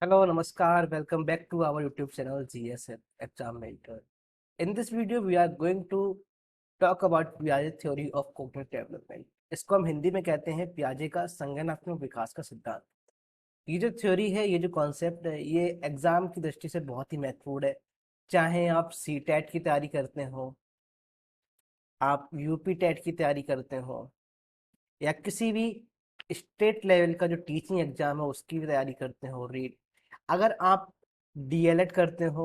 Hello, Namaskar. Welcome back to our YouTube channel GSF Exam Mentor. In this video, we are going to talk about Piaget theory of cognitive development. इसको हम हिंदी में कहते हैं पियाजे का संज्ञानात्मक विकास का सिद्धांत। ये जो थ्योरी है, ये जो कॉन्सेप्ट है, ये एग्जाम की दृष्टि से बहुत ही महत्वपूर्ण है। चाहे आप सी टेट की तैयारी करते हो, आप यूपी टेट की तैयारी करते हो, या किसी भी स्टेट लेवल का जो टीचिंग एग्जाम है उसकी भी तैयारी करते हो, रीड, अगर आप डीएलएड करते हो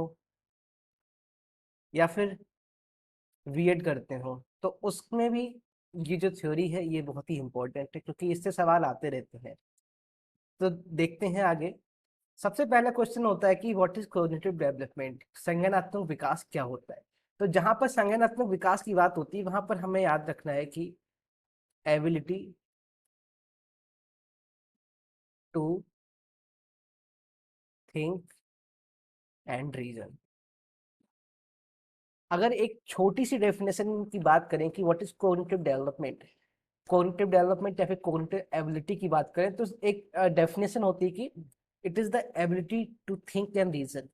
या फिर बीएड करते हो तो उसमें भी ये जो थ्योरी है ये बहुत ही इंपॉर्टेंट है, क्योंकि इससे सवाल आते रहते हैं। तो देखते हैं आगे। सबसे पहला क्वेश्चन होता है कि व्हाट इज कॉग्निटिव डेवलपमेंट, संज्ञानात्मक विकास क्या होता है। तो जहां पर संज्ञानात्मक विकास की बात होती है वहां पर हमें याद रखना है कि ability to think and reason. अगर एक छोटी सी डेफिनेशन की बात करें कि what is cognitive development, cognitive development या फिर कॉग्निटिव एबिलिटी की बात करें तो एक डेफिनेशन होती है कि it is the ability to think and reason.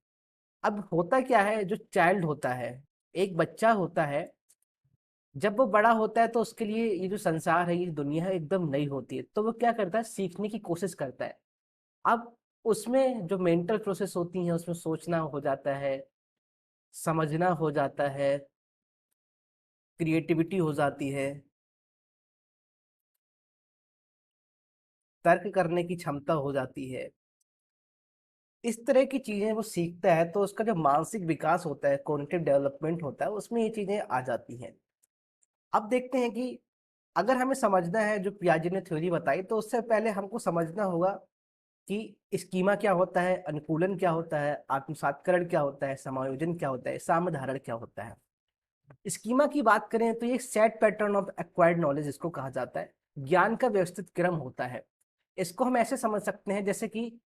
अब होता क्या है, जो चाइल्ड होता है, एक बच्चा होता है, जब वो बड़ा होता है तो उसके लिए ये जो संसार है, ये दुनिया है, एकदम नई होती है, तो वो क्या करता है, सीखने की कोशिश करता है। अब उसमें जो मेंटल प्रोसेस होती है, उसमें सोचना हो जाता है, समझना हो जाता है, क्रिएटिविटी हो जाती है, तर्क करने की क्षमता हो जाती है। इस तरह की चीजें वो सीखता है तो उसका जो मानसिक विकास होता है, कॉग्निटिव डेवलपमेंट होता है, उसमें ये चीजें आ जाती हैं। अब देखते हैं कि अगर हमें समझना है जो पियाजे ने थ्योरी बताई, तो उससे पहले हमको समझना होगा कि स्कीमा क्या होता है, अनुकूलन क्या होता है, आत्मसात्करण क्या होता है, समायोजन क्या होता है, सामधारण क्या होता है। स्कीमा की बात करें तो ये set pattern of acquired knowledge इसको कहा जाता है, ज्ञान का व्यवस्थित क्रम होता है। इसको हम ऐसे समझ सकते हैं जैसे कि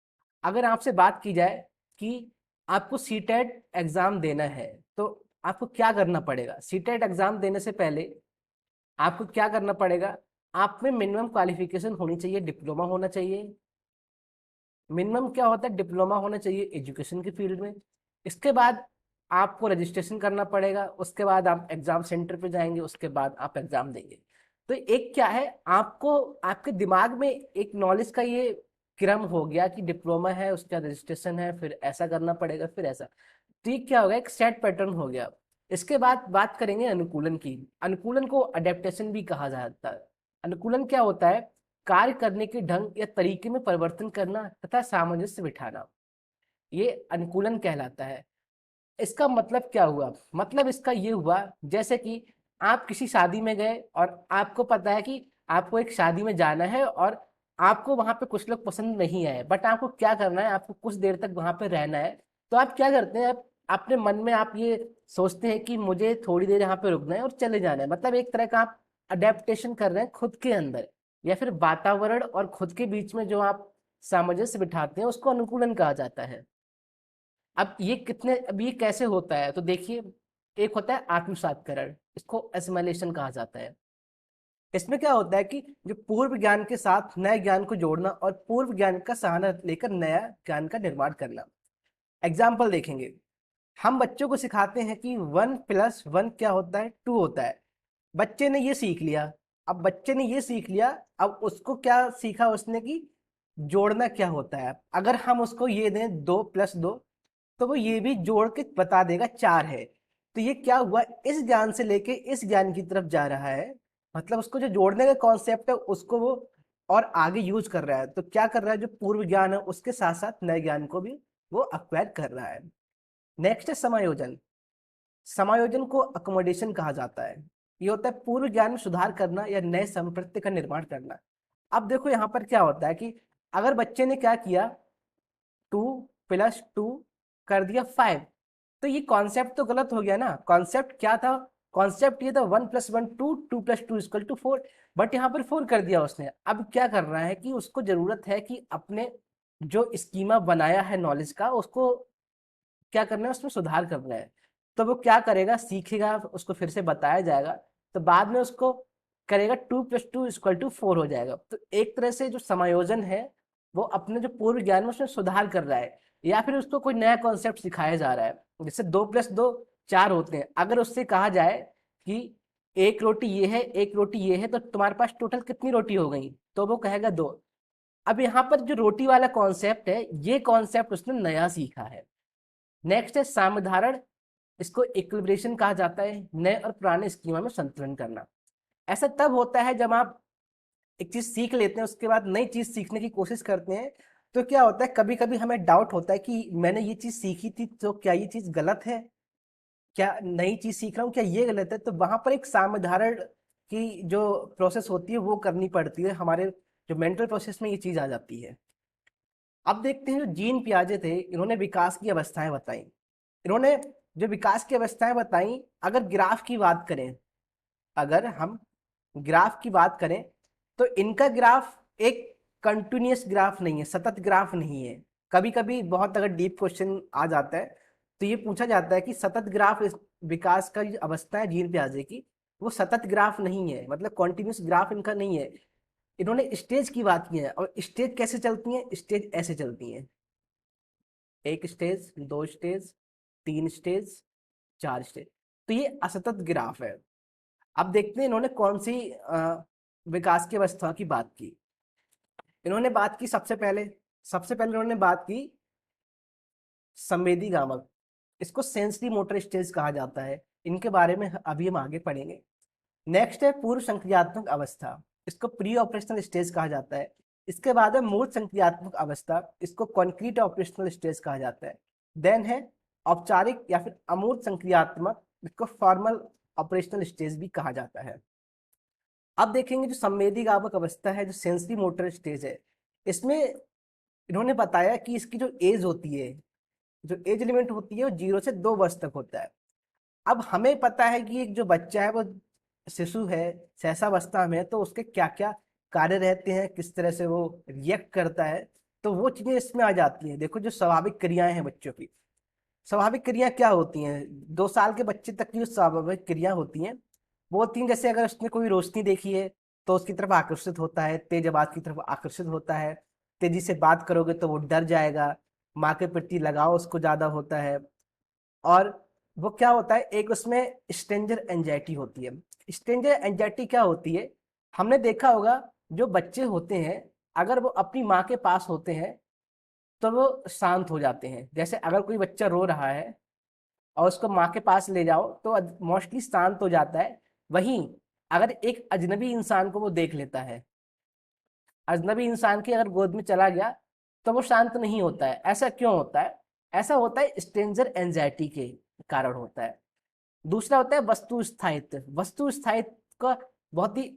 अगर आपसे बात की जाए कि आपको सीटेट एग्जाम देना है, तो आपको क्या करना पड़ेगा। सीटेट एग्जाम देने से पहले आपको क्या करना पड़ेगा, आप में मिनिमम क्वालिफिकेशन होनी चाहिए, डिप्लोमा होना चाहिए। मिनिमम क्या होता है, डिप्लोमा होना चाहिए एजुकेशन की फील्ड में। इसके बाद आपको रजिस्ट्रेशन करना पड़ेगा, उसके बाद आप एग्जाम सेंटर पे जाएंगे, उसके बाद आप एग्जाम देंगे। तो एक क्या है, आपको आपके दिमाग में एक नॉलेज का ये क्रम हो गया कि डिप्लोमा है, उसका रजिस्ट्रेशन है, फिर ऐसा करना पड़ेगा, फिर ऐसा। तो ये क्या होगा, एक सेट पैटर्न हो गया। इसके बाद बात करेंगे अनुकूलन की। अनुकूलन को अडेप्टेशन भी कहा जाता है। अनुकूलन क्या होता है, कार्य करने के ढंग या तरीके में परिवर्तन करना तथा सामंजस्य बिठाना, ये अनुकूलन कहलाता है। इसका मतलब क्या हुआ, मतलब इसका ये हुआ जैसे कि आप किसी शादी में गए और आपको पता है कि आपको एक शादी में जाना है और आपको वहां पे कुछ लोग पसंद नहीं आए, बट आपको क्या करना है, आपको कुछ देर तक वहां पे रहना है। तो आप क्या करते हैं, आप अपने मन में आप ये सोचते हैं कि मुझे थोड़ी देर यहाँ पे रुकना है और चले जाना है। मतलब एक तरह का आप अडेप्टेशन कर रहे हैं खुद के अंदर, या फिर वातावरण और खुद के बीच में जो आप सामंजस्य बिठाते हैं उसको अनुकूलन कहा जाता है। अब ये कैसे होता है, तो देखिए, एक होता है आत्मसात्करण, इसको एसिमिलेशन कहा जाता है। इसमें क्या होता है कि जो पूर्व ज्ञान के साथ नए ज्ञान को जोड़ना और पूर्व ज्ञान का सहारा लेकर नया ज्ञान का निर्माण करना। एग्जाम्पल देखेंगे, हम बच्चों को सिखाते हैं कि 1+1 क्या होता है, 2 होता है। बच्चे ने ये सीख लिया। अब बच्चे ने ये सीख लिया, अब उसको क्या सीखा उसने कि जोड़ना क्या होता है। अगर हम उसको ये दें 2+2, तो वो ये भी जोड़ के बता देगा 4 है। तो ये क्या हुआ, इस ज्ञान से लेके इस ज्ञान की तरफ जा रहा है। मतलब उसको जो जोड़ने का कॉन्सेप्ट है उसको वो और आगे यूज कर रहा है। तो क्या कर रहा है, जो पूर्व ज्ञान है उसके साथ साथ नए ज्ञान को भी वो अक्वायर कर रहा है। नेक्स्ट है समायोजन। समायोजन को अकोमोडेशन कहा जाता है। ये होता है पूर्व ज्ञान में सुधार करना या नए संप्रत्य का निर्माण करना। अब देखो यहाँ पर क्या होता है कि अगर बच्चे ने क्या किया, 2+2 कर दिया 5, तो ये कॉन्सेप्ट तो गलत हो गया ना। कॉन्सेप्ट क्या था, कॉन्सेप्ट ये था 1+1 2, 2+2 = 4, बट यहाँ पर 4 कर दिया उसने। अब क्या कर रहा है कि उसको जरूरत है कि अपने जो स्कीमा बनाया है नॉलेज का, उसको क्या करना है, उसमें सुधार करना है। तो वो क्या करेगा, सीखेगा, उसको फिर से बताया जाएगा, तो बाद में उसको करेगा 2+2 = 4 हो जाएगा। तो एक तरह से जो समायोजन है वो अपने जो पूर्व ज्ञान में उसमें सुधार कर रहा है, या फिर उसको कोई नया कॉन्सेप्ट सिखाया जा रहा है। जैसे 2+2 4 होते हैं, अगर उससे कहा जाए कि एक रोटी ये है, एक रोटी ये है, तो तुम्हारे पास टोटल कितनी रोटी हो गई, तो वो कहेगा 2। अब यहाँ पर जो रोटी वाला कॉन्सेप्ट है, ये कॉन्सेप्ट उसने नया सीखा है। नेक्स्ट है सामधारण, इसको इक्विलिब्रेशन कहा जाता है, नए और पुराने स्कीमा में संतुलन करना। ऐसा तब होता है जब आप एक चीज सीख लेते हैं, उसके बाद नई चीज सीखने की कोशिश करते हैं, तो क्या होता है, कभी कभी हमें डाउट होता है कि मैंने ये चीज सीखी थी, तो क्या ये चीज गलत है, क्या नई चीज सीख रहा हूँ, क्या ये गलत है। तो वहां पर एक सामधारण की जो प्रोसेस होती है वो करनी पड़ती है, हमारे जो मेंटल प्रोसेस में ये चीज आ जाती है। अब देखते हैं, जो जीन पियाजे थे, इन्होंने विकास की अवस्थाएं बताई। इन्होंने जो विकास की अवस्थाएं बताई, अगर ग्राफ की बात करें, अगर हम ग्राफ की बात करें, तो इनका ग्राफ एक कंटिन्यूअस ग्राफ नहीं है, सतत ग्राफ नहीं है। कभी कभी बहुत अगर डीप क्वेश्चन आ जाता है, तो ये पूछा जाता है कि सतत ग्राफ, इस विकास का जो अवस्था है जीन प्याजे की, वो सतत ग्राफ नहीं है, मतलब कॉन्टिन्यूस ग्राफ इनका नहीं है। इन्होंने स्टेज की बात की है, और स्टेज कैसे चलती है, स्टेज ऐसे चलती है, एक स्टेज, 2 स्टेज, 3 स्टेज, 4 स्टेज। तो ये असतत ग्राफ है। अब देखते हैं इन्होंने कौन सी विकास की अवस्था की बात की। इन्होंने बात की सबसे पहले इन्होंने बात की संवेदी गामक, इसको सेंसरी मोटर स्टेज कहा जाता है। इनके बारे में अभी हम आगे पढ़ेंगे। नेक्स्ट है पूर्व संक्रियात्मक अवस्था, इसको प्री ऑपरेशनल स्टेज कहा जाता है। इसके बाद है मूर्त संक्रियात्मक अवस्था, इसको कॉन्क्रीट ऑपरेशनल स्टेज कहा जाता है। देन है औपचारिक या फिर अमूर्त संक्रियात्मक, इसको फॉर्मल ऑपरेशनल स्टेज भी कहा जाता है। अब देखेंगे जो संवेदी गावक अवस्था है, जो सेंसरी मोटर स्टेज है, इसमें इन्होंने बताया कि इसकी जो एज होती है, जो एज लिमिट होती है, वो 0 से 2 वर्ष तक होता है। अब हमें पता है कि एक जो बच्चा है वो शिशु है, सहसावस्था में है, तो उसके क्या क्या कार्य रहते हैं, किस तरह से वो रिएक्ट करता है, तो वो चीजें इसमें आ जाती हैं। देखो जो स्वाभाविक क्रियाएं हैं बच्चों की, स्वाभाविक क्रिया क्या होती हैं, 2 साल के बच्चे तक की जो स्वाभाविक क्रिया होती हैं, वो होती हैं, जैसे अगर उसने कोई रोशनी देखी है तो उसकी तरफ आकर्षित होता है, तेज आवाज की तरफ आकर्षित होता है, तेजी से बात करोगे तो वो डर जाएगा, माँ के प्रति लगाव उसको ज्यादा होता है। और वो क्या होता है, एक उसमें स्ट्रेंजर एंजाइटी होती है। स्ट्रेंजर एंजाइटी क्या होती है, हमने देखा होगा, जो बच्चे होते हैं, अगर वो अपनी माँ के पास होते हैं तो वो शांत हो जाते हैं। जैसे अगर कोई बच्चा रो रहा है और उसको माँ के पास ले जाओ तो मोस्टली शांत हो जाता है। वहीं अगर एक अजनबी इंसान को वो देख लेता है, अजनबी इंसान की अगर गोद में चला गया, तो वो शांत नहीं होता है। ऐसा क्यों होता है? ऐसा होता है स्ट्रेंजर एंजाइटी के कारण होता है। दूसरा होता है वस्तु स्थायित्व। वस्तु स्थायित्व का बहुत ही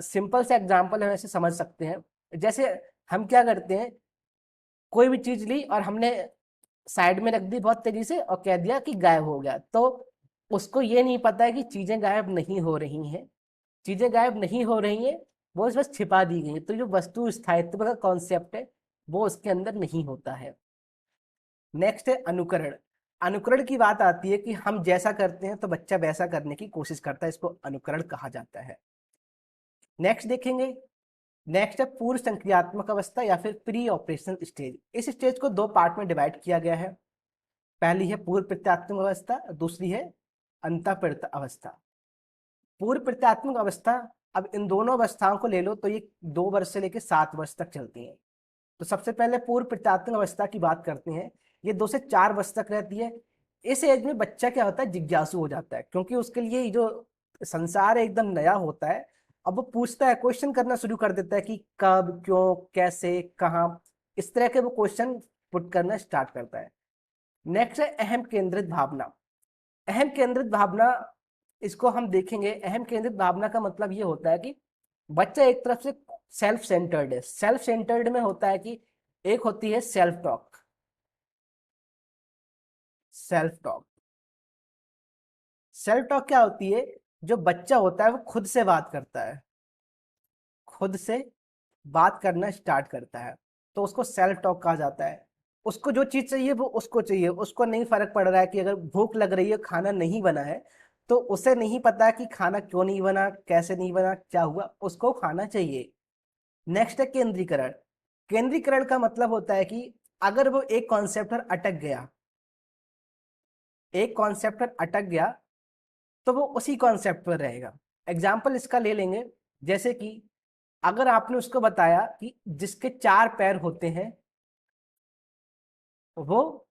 सिंपल सा एग्जाम्पल हम ऐसे समझ सकते हैं। जैसे हम क्या करते हैं, कोई भी चीज ली और हमने साइड में रख दी बहुत तेजी से और कह दिया कि गायब हो गया, तो उसको ये नहीं पता है कि चीजें गायब नहीं हो रही हैं, चीजें गायब नहीं हो रही हैं, वो बस छिपा दी गई हैं। तो जो वस्तु स्थायित्व का कॉन्सेप्ट है वो उसके अंदर नहीं होता है। नेक्स्ट है अनुकरण। अनुकरण की बात आती है कि हम जैसा करते हैं तो बच्चा वैसा करने की कोशिश करता है, इसको अनुकरण कहा जाता है। नेक्स्ट देखेंगे, नेक्स्ट है पूर्व संक्रियात्मक अवस्था या फिर प्री ऑपरेशनल स्टेज। इस स्टेज को 2 पार्ट में डिवाइड किया गया है। पहली है पूर्व प्रत्यात्मक अवस्था, दूसरी है अंतःप्रत अवस्था। पूर्व प्रत्यात्मक अवस्था, अब इन दोनों अवस्थाओं को ले लो तो ये 2 वर्ष से लेकर 7 वर्ष तक चलती हैं। तो सबसे पहले पूर्व प्रत्यात्मक अवस्था की बात करते हैं, ये 2 से 4 वर्ष तक रहती है। इस एज में बच्चा क्या होता है, जिज्ञासु हो जाता है, क्योंकि उसके लिए ये जो संसार है एकदम नया होता है। अब वो पूछता है, क्वेश्चन करना शुरू कर देता है कि कब, क्यों, कैसे, कहाँ, इस तरह के वो क्वेश्चन पुट करना स्टार्ट करता है। नेक्स्ट है अहम केंद्रित भावना। अहम केंद्रित भावना, इसको हम देखेंगे। अहम केंद्रित भावना का मतलब ये होता है कि बच्चा एक तरफ से सेल्फ सेंटर्ड है। सेल्फ सेंटर्ड में होता है कि एक होती है self talk. Self talk, self talk क्या होती है, जो बच्चा होता है वो खुद से बात करता है, खुद से बात करना स्टार्ट करता है, तो उसको सेल्फ टॉक कहा जाता है। उसको जो चीज चाहिए वो उसको चाहिए, उसको नहीं फर्क पड़ रहा है कि अगर भूख लग रही है, खाना नहीं बना है, तो उसे नहीं पता कि खाना क्यों नहीं बना, कैसे नहीं बना, क्या हुआ, उसको खाना चाहिए। नेक्स्ट है केंद्रीकरण। केंद्रीकरण का मतलब होता है कि अगर वो एक कॉन्सेप्ट पर अटक गया, एक कॉन्सेप्ट पर अटक गया, तो वो उसी कॉन्सेप्ट पर रहेगा। एग्जाम्पल इसका ले लेंगे, जैसे कि अगर आपने उसको बताया कि जिसके 4 पैर होते हैं वो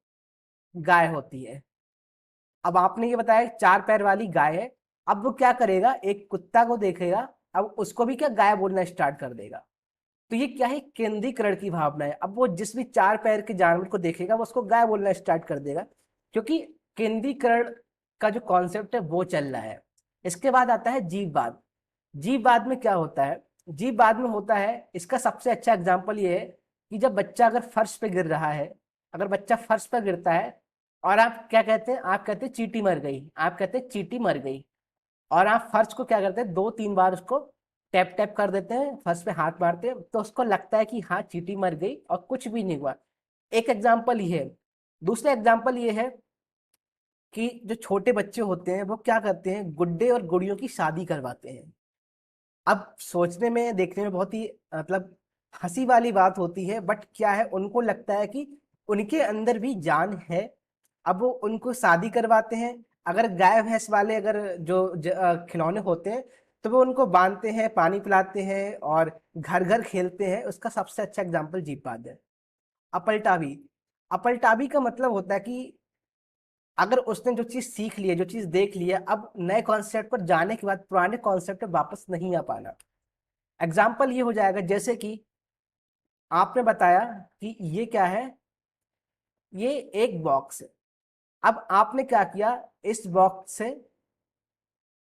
गाय होती है। अब आपने ये बताया 4 पैर वाली गाय है, अब वो क्या करेगा, एक कुत्ता को देखेगा, अब उसको भी क्या गाय बोलना स्टार्ट कर देगा। तो ये क्या है, केंद्रीकरण की भावना है। अब वो जिस भी 4 पैर के जानवर को देखेगा वो उसको गाय बोलना स्टार्ट कर देगा, क्योंकि केंद्रीकरण का जो कॉन्सेप्ट है वो चल रहा है। इसके बाद आता है जीववाद। जीववाद में क्या होता है, जीववाद में होता है, इसका सबसे अच्छा एग्जाम्पल ये है कि जब बच्चा अगर फर्श पे गिर रहा है, अगर बच्चा फर्श पर गिरता है और आप क्या कहते हैं, आप कहते हैं चींटी मर गई, आप कहते हैं चींटी मर गई, और आप फर्श को क्या करते हैं, 2-3 बार उसको टैप टैप कर देते हैं, फर्श पे हाथ मारते हैं, तो उसको लगता है कि हाँ चींटी मर गई और कुछ भी नहीं हुआ। एक एग्जाम्पल ये है। दूसरा एग्जाम्पल ये है कि जो छोटे बच्चे होते हैं वो क्या करते हैं, गुड्डे और गुड़ियों की शादी करवाते हैं। अब सोचने में देखने में बहुत ही मतलब हंसी वाली बात होती है, बट क्या है, उनको लगता है कि उनके अंदर भी जान है। अब वो उनको शादी करवाते हैं। अगर गाय भैंस वाले अगर जो खिलौने होते हैं, तो वो उनको बांधते हैं, पानी पिलाते हैं और घर घर खेलते हैं। उसका सबसे अच्छा एग्जाम्पल जीवपाद है। अपलटावी। अपलटावी का मतलब होता है कि अगर उसने जो चीज सीख ली है, जो चीज देख ली है, अब नए कॉन्सेप्ट पर जाने के बाद पुराने कॉन्सेप्ट पे वापस नहीं आ पाना। एग्जाम्पल ये हो जाएगा, जैसे कि आपने बताया कि ये क्या है, ये एक बॉक्स है। अब आपने क्या किया, इस बॉक्स से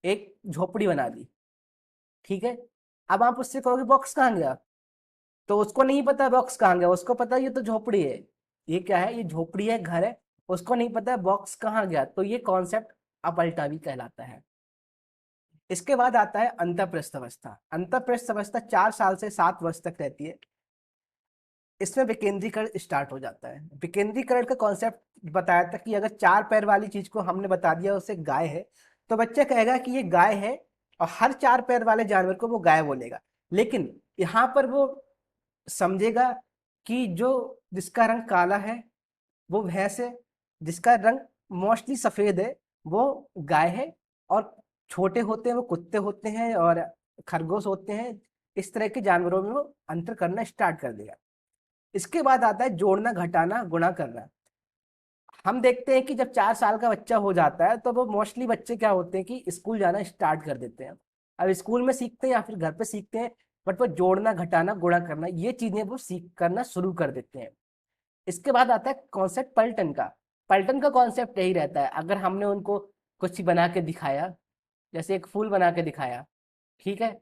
एक झोपड़ी बना दी, ठीक है। अब आप उससे कहोगे बॉक्स कहाँ गया, तो उसको नहीं पता बॉक्स कहाँ गया, उसको पता ये तो झोपड़ी है। ये क्या है, ये झोपड़ी है, घर है, उसको नहीं पता बॉक्स कहाँ गया। तो ये कॉन्सेप्ट अपलटावी कहलाता है। इसके बाद आता है अंतःप्रस्थ अवस्था। अंतःप्रस्थ अवस्था 4 साल से 7 वर्ष तक रहती है। इसमें विकेंद्रीकरण स्टार्ट हो जाता है। विकेंद्रीकरण का कॉन्सेप्ट बताया था कि अगर 4 पैर वाली चीज को हमने बता दिया उसे गाय है, तो बच्चा कहेगा कि ये गाय है, और हर 4 पैर वाले जानवर को वो गाय बोलेगा। लेकिन यहाँ पर वो समझेगा कि जो जिसका रंग काला है वो भैंस है, जिसका रंग मोस्टली सफेद है वो गाय है, और छोटे होते हैं वो कुत्ते होते हैं और खरगोश होते हैं। इस तरह के जानवरों में वो अंतर करना स्टार्ट कर देगा। इसके बाद आता है जोड़ना, घटाना, गुणा करना। हम देखते हैं कि जब 4 साल का बच्चा हो जाता है तो वो मोस्टली बच्चे क्या होते हैं कि स्कूल जाना स्टार्ट कर देते हैं। अब स्कूल में सीखते हैं या फिर घर पे सीखते हैं, बट वो जोड़ना, घटाना, गुणा करना ये चीजें वो सीख करना शुरू कर देते हैं। इसके बाद आता है कॉन्सेप्ट पलटन का। पलटन का कॉन्सेप्ट यही रहता है, अगर हमने उनको कुछ बना के दिखाया, जैसे एक फूल बना के दिखाया, ठीक है,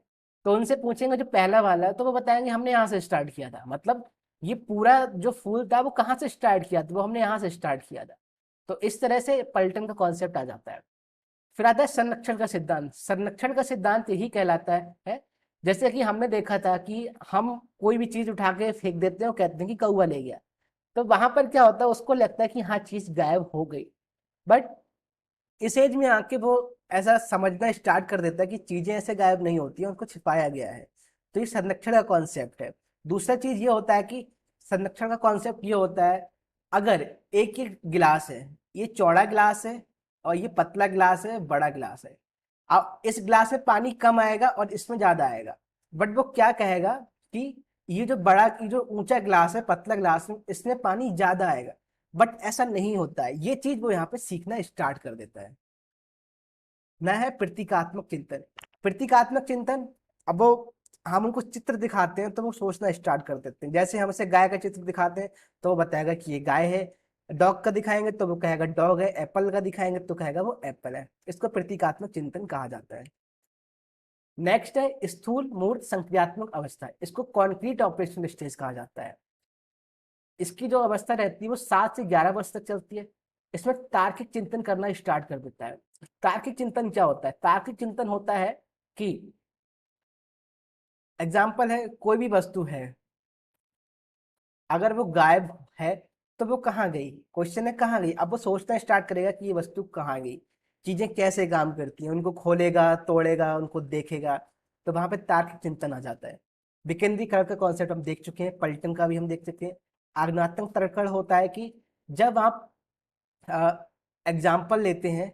तो उनसे पूछेंगे जो पहला वाला है, तो वो बताएंगे हमने यहाँ से स्टार्ट किया था। मतलब ये पूरा जो फूल था वो कहाँ से स्टार्ट किया था, वो हमने यहाँ से स्टार्ट किया था। तो इस तरह से पलटन का कॉन्सेप्ट आ जाता है। फिर आता है संरक्षण का सिद्धांत। संरक्षण का सिद्धांत यही कहलाता है जैसे कि हमने देखा था कि हम कोई भी चीज उठा के फेंक देते हैं और कहते हैं कि कौवा ले गया, तो वहां पर क्या होता है, उसको लगता है कि हाँ चीज गायब हो गई। बट इस एज में आके वो ऐसा समझना स्टार्ट कर देता है कि चीजें ऐसे गायब नहीं होती हैं, उनको छिपाया गया है। तो ये संरक्षण का कॉन्सेप्ट है। दूसरा चीज ये होता है कि संरक्षण का कॉन्सेप्ट ये होता है, अगर एक ही गिलास है, ये चौड़ा गिलास है और ये पतला गिलास है, बड़ा गिलास है। अब इस गिलास में पानी कम आएगा और इसमें ज्यादा आएगा, बट वो क्या कहेगा कि ये जो बड़ा, ये जो ऊंचा गिलास है, पतला गिलास है, इसमें पानी ज्यादा आएगा। बट ऐसा नहीं होता है, ये चीज वो यहाँ पे सीखना स्टार्ट कर देता है। न है प्रतीकात्मक चिंतन। प्रतीकात्मक चिंतन, अब वो हम उनको चित्र दिखाते हैं तो वो सोचना स्टार्ट कर देते हैं। जैसे हम उसे गाय का चित्र दिखाते हैं तो वो बताएगा कि ये गाय है, डॉग का दिखाएंगे तो वो कहेगा डॉग है, एप्पल का दिखाएंगे तो कहेगा वो एप्पल है। इसको प्रतीकात्मक चिंतन कहा जाता है। नेक्स्ट है स्थूल मूर्त संक्रियात्मक अवस्था। इसको कॉन्क्रीट ऑपरेशन स्टेज कहा जाता है। इसकी जो अवस्था रहती है वो 7 से 11 वर्ष तक चलती है। इसमें तार्किक चिंतन करना स्टार्ट कर देता है। तार्किक चिंतन क्या होता है, तार्किक चिंतन होता है कि एग्जाम्पल है, कोई भी वस्तु है, अगर वो गायब है तो वो कहाँ गई, क्वेश्चन है कहाँ गई। अब वो सोचना स्टार्ट करेगा कि ये वस्तु कहाँ गई, चीजें कैसे काम करती हैं, उनको खोलेगा, तोड़ेगा, उनको देखेगा। तो वहां पे तार्किक चिंतन आ जाता है। विकेंद्रीकरण का कॉन्सेप्ट हम देख चुके हैं, पलटन का भी हम देख चुके हैं। आज्ञात्मक तर्कण होता है कि जब आप एग्जाम्पल लेते हैं,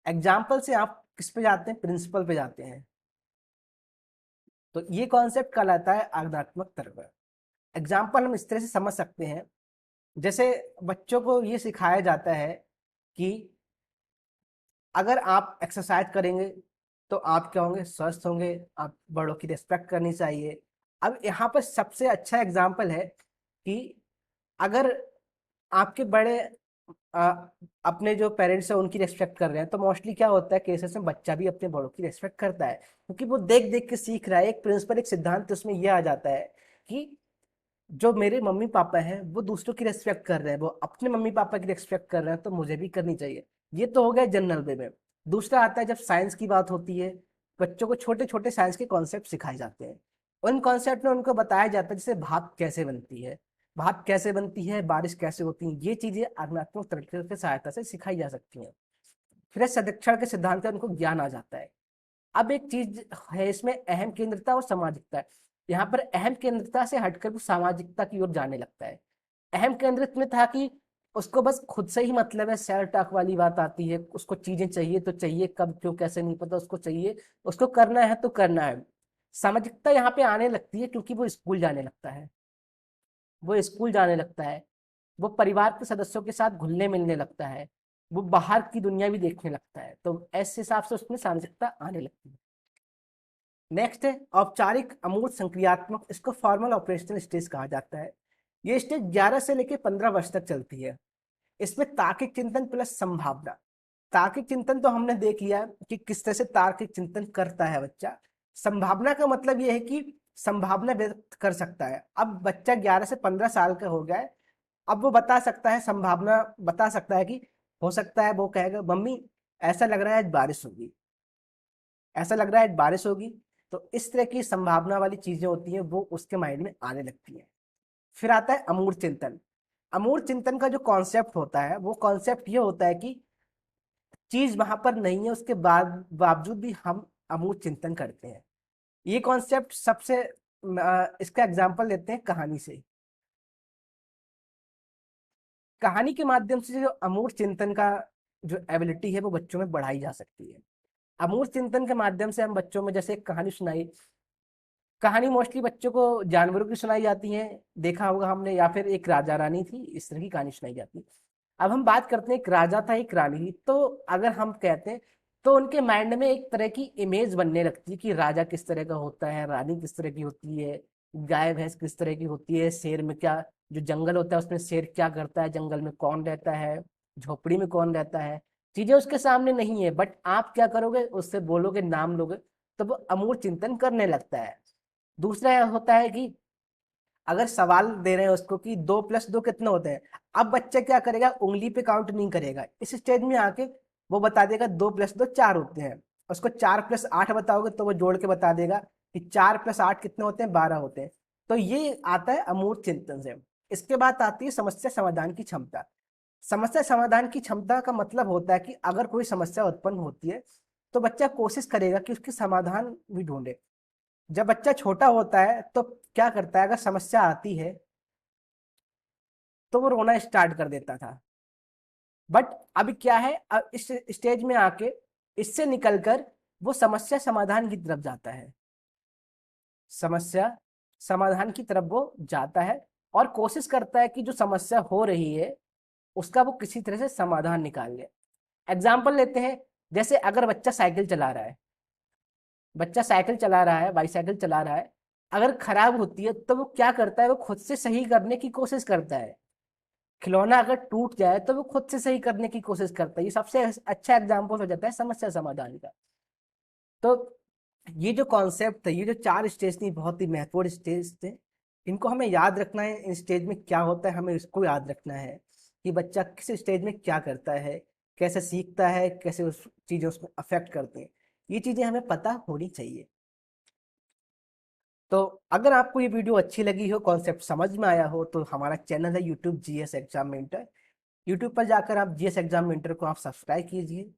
एग्जाम्पल से आप किस पे जाते हैं, प्रिंसिपल पे जाते हैं, तो ये कॉन्सेप्ट कहलाता है आज्ञात्मक तर्क। एग्जाम्पल हम इस तरह से समझ सकते हैं, जैसे बच्चों को ये सिखाया जाता है कि अगर आप एक्सरसाइज करेंगे तो आप क्या होंगे, स्वस्थ होंगे, आप बड़ों की रिस्पेक्ट करनी चाहिए। अब यहाँ पर सबसे अच्छा एग्जाम्पल है कि अगर आपके बड़े आ, अपने जो पेरेंट्स हैं उनकी रिस्पेक्ट कर रहे हैं, तो मोस्टली क्या होता है केसेस में, बच्चा भी अपने बड़ों की रिस्पेक्ट करता है, क्योंकि वो देख देख के सीख रहा है। एक प्रिंसिपल, एक सिद्धांत उसमें यह आ जाता है कि जो मेरे मम्मी पापा हैं वो दूसरों की रिस्पेक्ट कर रहे हैं, वो अपने मम्मी पापा की रिस्पेक्ट कर रहे हैं, तो मुझे भी करनी चाहिए। ये तो हो गया जनरल वे में। दूसरा आता है जब साइंस की बात होती है, बच्चों को छोटे छोटे साइंस के कॉन्सेप्ट सिखाए जाते हैं। उन कॉन्सेप्ट में उनको बताया जाता है जैसे भाप कैसे बनती है, भाप कैसे बनती है, बारिश कैसे होती है, ये चीजें आत्मक तरीके की सहायता से सिखाई जा सकती हैं। फिर सदिक्षण के सिद्धांत का उनको ज्ञान आ जाता है। अब एक चीज है इसमें, अहम केंद्रता और सामाजिकता। यहाँ पर अहम केंद्रता से हटकर वो सामाजिकता की ओर जाने लगता है। अहम केंद्रित में था कि उसको बस खुद से ही मतलब है, सेल्फ टॉक वाली बात आती है, उसको चीजें चाहिए तो चाहिए, कब क्यों कैसे नहीं पता, उसको चाहिए, उसको करना है तो करना है। सामाजिकता यहाँ पे आने लगती है क्योंकि वो स्कूल जाने लगता है, वो स्कूल जाने लगता है, वो परिवार के सदस्यों के साथ घुलने मिलने लगता है, वो बाहर की दुनिया भी देखने लगता है, तो ऐसे हिसाब से उसमें सामाजिकता आने लगती है। नेक्स्ट है औपचारिक अमूर्त संक्रियात्मक, इसको फॉर्मल ऑपरेशनल स्टेज कहा जाता है। ये स्टेज 11 से लेकर 15 वर्ष तक चलती है। इसमें तार्किक चिंतन प्लस संभावना। तार्किक चिंतन तो हमने देख लिया कि किस तरह से तार्किक चिंतन करता है बच्चा। संभावना का मतलब यह है कि संभावना व्यक्त कर सकता है। अब बच्चा 11 से 15 साल का हो गया है, अब वो बता सकता है, संभावना बता सकता है कि हो सकता है, वो कहेगा मम्मी ऐसा लग रहा है आज बारिश होगी, ऐसा लग रहा है आज बारिश होगी। तो इस तरह की संभावना वाली चीजें होती हैं, वो उसके माइंड में आने लगती हैं। फिर आता है अमूर्त चिंतन। अमूर्त चिंतन का जो कॉन्सेप्ट होता है, वो कॉन्सेप्ट ये होता है कि चीज वहां पर नहीं है, उसके बाद बावजूद भी हम अमूर्त चिंतन करते हैं। ये कॉन्सेप्ट सबसे इसका एग्जाम्पल लेते हैं कहानी से। कहानी के माध्यम से जो अमूर्त चिंतन का जो एबिलिटी है वो बच्चों में बढ़ाई जा सकती है। अमूर्त चिंतन के माध्यम से हम बच्चों में, जैसे एक कहानी सुनाई, कहानी मोस्टली बच्चों को जानवरों की सुनाई जाती है, देखा होगा हमने, या फिर एक राजा रानी थी, इस तरह की कहानी सुनाई जाती है। अब हम बात करते हैं, एक राजा था एक रानी थी, तो अगर हम कहते हैं तो उनके माइंड में एक तरह की इमेज बनने लगती है कि राजा किस तरह का होता है, रानी किस तरह की होती है, गाय भैंस किस तरह की होती है, शेर में क्या, जो जंगल होता है उसमें शेर क्या करता है, जंगल में कौन रहता है, झोपड़ी में कौन रहता है। चीजें उसके सामने नहीं है, बट आप क्या करोगे, उससे बोलोगे, नाम लोगे, तो वो अमूर्त चिंतन करने लगता है। दूसरा यह होता है कि अगर सवाल दे रहे हैं उसको कि 2+2 कितने होते हैं, अब बच्चा क्या करेगा, उंगली पे काउंट नहीं करेगा, इस स्टेज में आके वो बता देगा 2+2 4 होते हैं। उसको 4+8 बताओगे तो वो जोड़ के बता देगा कि 4+8 कितने होते हैं, 12 होते हैं। तो ये आता है अमूर्त चिंतन से। इसके बाद आती है समस्या समाधान की क्षमता। समस्या समाधान की क्षमता का मतलब होता है कि अगर कोई समस्या उत्पन्न होती है तो बच्चा कोशिश करेगा कि उसकी समाधान भी ढूंढे। जब बच्चा छोटा होता है तो क्या करता है, अगर समस्या आती है तो वो रोना स्टार्ट कर देता था। बट अभी क्या है, अब इस स्टेज में आके इससे निकलकर वो समस्या समाधान की तरफ जाता है, समस्या समाधान की तरफ वो जाता है, और कोशिश करता है कि जो समस्या हो रही है उसका वो किसी तरह से समाधान निकाल ले। एग्जाम्पल लेते हैं, जैसे अगर बच्चा साइकिल चला रहा है, बच्चा साइकिल चला रहा है, बाईसाइकिल चला रहा है, अगर खराब होती है तो वो क्या करता है, वो खुद से सही करने की कोशिश करता है। खिलौना अगर टूट जाए तो वो खुद से सही करने की कोशिश करता है। ये सबसे अच्छा एग्जाम्पल हो जाता है समस्या समाधान का। तो ये जो कॉन्सेप्ट है, ये जो 4 स्टेज थी, बहुत ही महत्वपूर्ण स्टेज थे। इनको हमें याद रखना है, इन स्टेज में क्या होता है हमें इसको याद रखना है कि बच्चा किस स्टेज में क्या करता है, कैसे सीखता है, कैसे उस चीजें उसको अफेक्ट करते हैं, ये चीजें हमें पता होनी चाहिए। तो अगर आपको ये वीडियो अच्छी लगी हो, कॉन्सेप्ट समझ में आया हो, तो हमारा चैनल है YouTube GS exam mentor, YouTube पर जाकर आप जीएस एग्जाम मेंटर को आप सब्सक्राइब कीजिए।